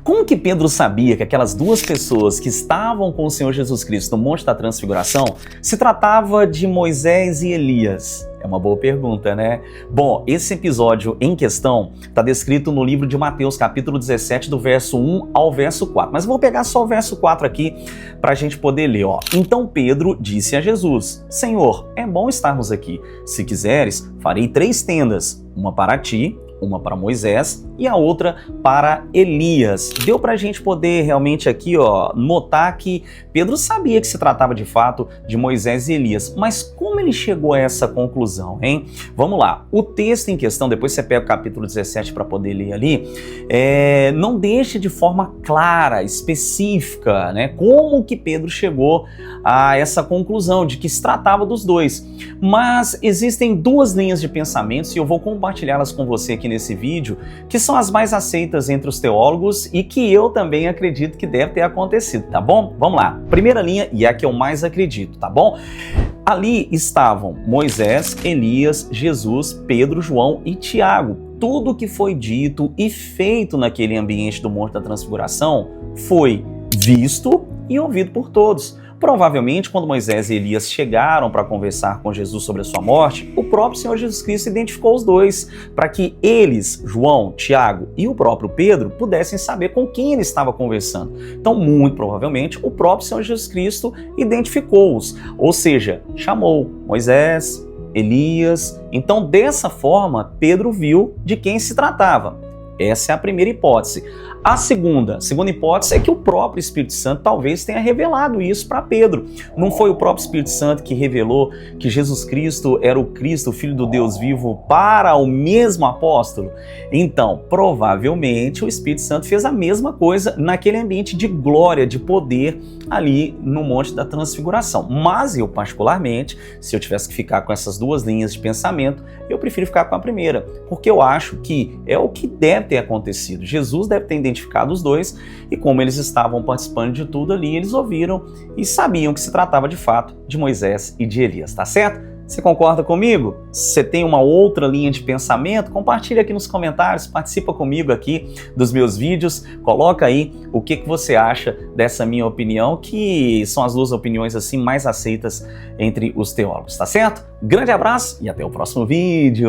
Como que Pedro sabia que aquelas duas pessoas que estavam com o Senhor Jesus Cristo no Monte da Transfiguração se tratava de Moisés e Elias? É uma boa pergunta, né? Bom, esse episódio em questão está descrito no livro de Mateus, capítulo 17, do verso 1 ao verso 4. Mas eu vou pegar só o verso 4 aqui para a gente poder ler, ó. Então Pedro disse a Jesus: Senhor, é bom estarmos aqui. Se quiseres, farei 3 tendas, uma para ti, uma para Moisés e a outra para Elias. Deu para a gente poder realmente aqui, ó, notar que Pedro sabia que se tratava de fato de Moisés e Elias, mas como ele chegou a essa conclusão, hein? Vamos lá, o texto em questão, depois você pega o capítulo 17 para poder ler ali, não deixa de forma clara, específica, né, como que Pedro chegou a essa conclusão de que se tratava dos dois. Mas existem 2 linhas de pensamentos e eu vou compartilhá-las com você aqui nesse vídeo, que são as mais aceitas entre os teólogos e que eu também acredito que deve ter acontecido, tá bom? Vamos lá. Primeira linha, e é a que eu mais acredito, tá bom? Ali estavam Moisés, Elias, Jesus, Pedro, João e Tiago. Tudo que foi dito e feito naquele ambiente do Monte da Transfiguração foi visto e ouvido por todos. Provavelmente, quando Moisés e Elias chegaram para conversar com Jesus sobre a sua morte, o próprio Senhor Jesus Cristo identificou os dois, para que eles, João, Tiago e o próprio Pedro, pudessem saber com quem ele estava conversando. Então, muito provavelmente, o próprio Senhor Jesus Cristo identificou-os, ou seja, chamou Moisés, Elias. Então, dessa forma, Pedro viu de quem se tratava. Essa é a primeira hipótese. A segunda hipótese é que o próprio Espírito Santo talvez tenha revelado isso para Pedro. Não foi o próprio Espírito Santo que revelou que Jesus Cristo era o Cristo, o Filho do Deus vivo, para o mesmo apóstolo? Então, provavelmente o Espírito Santo fez a mesma coisa naquele ambiente de glória, de poder ali no Monte da Transfiguração. Mas eu, particularmente, se eu tivesse que ficar com essas 2 linhas de pensamento, eu prefiro ficar com a primeira, porque eu acho que é o que deve ter acontecido. Jesus deve ter identificado os dois e como eles estavam participando de tudo ali, eles ouviram e sabiam que se tratava de fato de Moisés e de Elias, tá certo? Você concorda comigo? Se você tem uma outra linha de pensamento, compartilha aqui nos comentários, participa comigo aqui dos meus vídeos, coloca aí o que você acha dessa minha opinião, que são as 2 opiniões assim mais aceitas entre os teólogos, tá certo? Grande abraço e até o próximo vídeo!